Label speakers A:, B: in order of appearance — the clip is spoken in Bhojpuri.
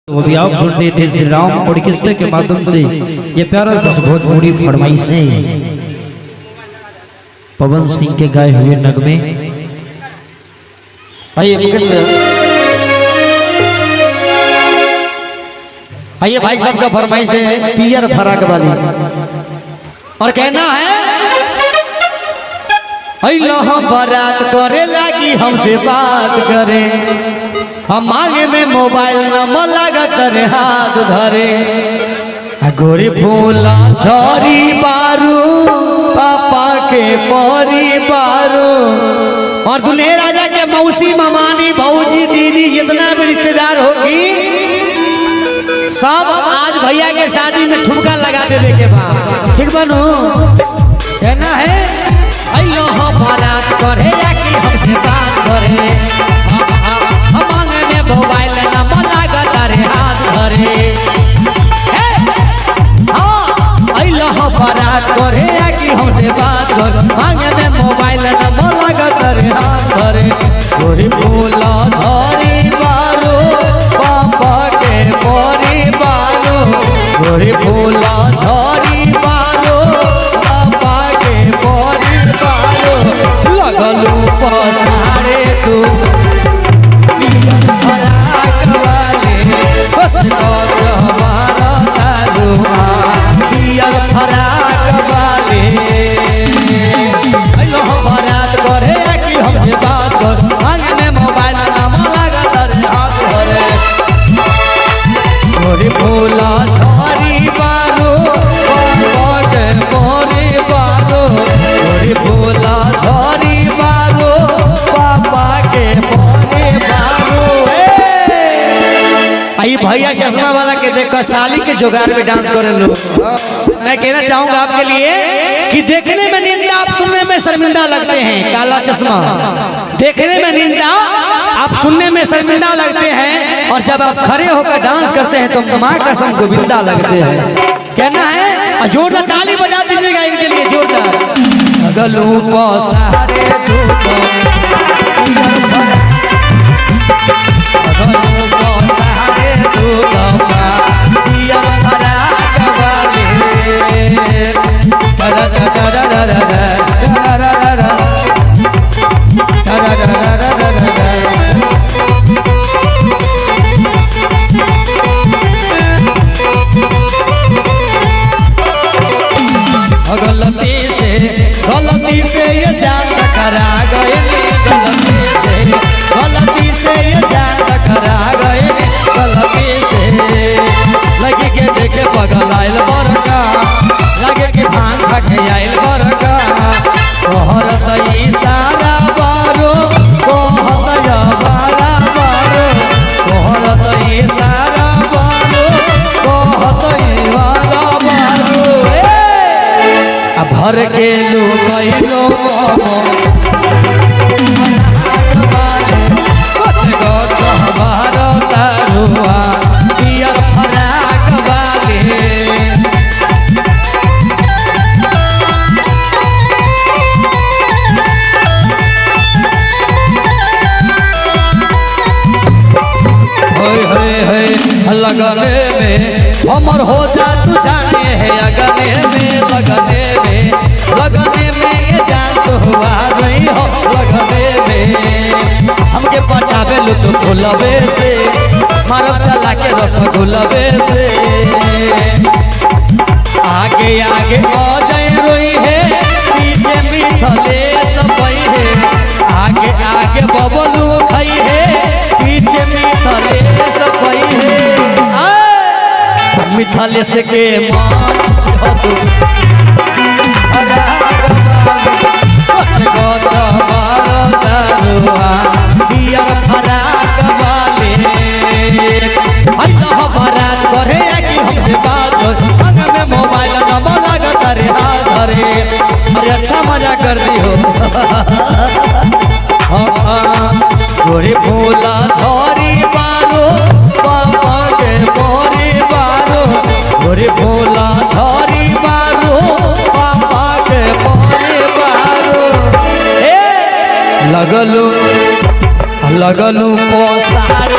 A: वो भी आप सुन रहे थे श्री राम ऑर्केस्ट्रा के माध्यम से ये प्यारा सा भोजपुरी फरमाइश है पवन सिंह के गाए हुए नगमे।
B: आइए भाई साहब का फरमाइश है पियर फराक वाली और कहना है बारात करे लागी हमसे बात करे हम मांगे में मोबाइल नंबर लागत रे हाथ धरे गोरी फूला झरी बारू पापा के परिवारो और दुल्हे राजा के मौसी ममानी भौजी दीदी जितना भी रिश्तेदार होगी सब आज भैया के शादी में ठुमका लगा देने के बाद ठीक बनू कहना है अयो हो बारात करे कि हमसे बात करे हम मांगे में मोबाइल नंबर लागत रे हाथ धरे अयो हो बारात करे कि हमसे बात करे मांगे में मोबाइल नंबर लागत रे हाथ धरे गोरी फूला धरी बारो पापा के परिवारो गोरी फूला धरी बारो पापा के परिवारो लगलू पसारे तू फराक वाले फराक वाले बारात करे कि हमसे बात कर मांगे में मोबाइल नंबर लागत रे हाथ धरे गोरी फूला झरी बारो पापा के परिवारो गोरी फूला झरी बारो पापा के परिवारो। आई भैया चश्मा वाला के देखो साली के जुगाड़ में डांस करे लोग। मैं कहना चाहूंगा आपके लिए कि देखने में निंदा आप सुनने में शर्मिंदा लगते हैं। काला चश्मा देखने में निंदा आप सुनने में शर्मिंदा लगते हैं और जब आप खड़े होकर डांस करते हैं तो माँ कसम गोविंदा लगते हैं। कहना है जोरदार ताली बजा दीजिएगा इनके लिए जोरदार। गलू पसारे गलती से ये जान टकरा गए गलती से ये जान टकरा गए गलती से लगे के देखे पगल आयल बरका लगे के भांग खके आयल बरका तोहर सही सारा बारो कहत बारा बारो तोहर सही सारा बारो कहत बारा बारो भर के लो कहलो पियर फराक वाले लगने में हमर हो जा तू जाने है लगने में ये जान तो हुआ नहीं हो लगने में हमके पटावे लो तो फुलवे से मारब चला के रसगुल्लवे से आगे आगे आ जाए रोई है पीछे मिथले सबई है आगे आगे बबलू खई है पीछे मिथले सबई है मिथले से के मान पियर फराक वाले बारात करे कि हमसे बात कर में मोबाइल नंबर लागत रे हाथ धरे। अरे अच्छा मजा कर दी हो गोरी फूला धरी बारो पापा के परिवारो गोरी फूला धरी बारो पापा के परिवारो लगलू पसारे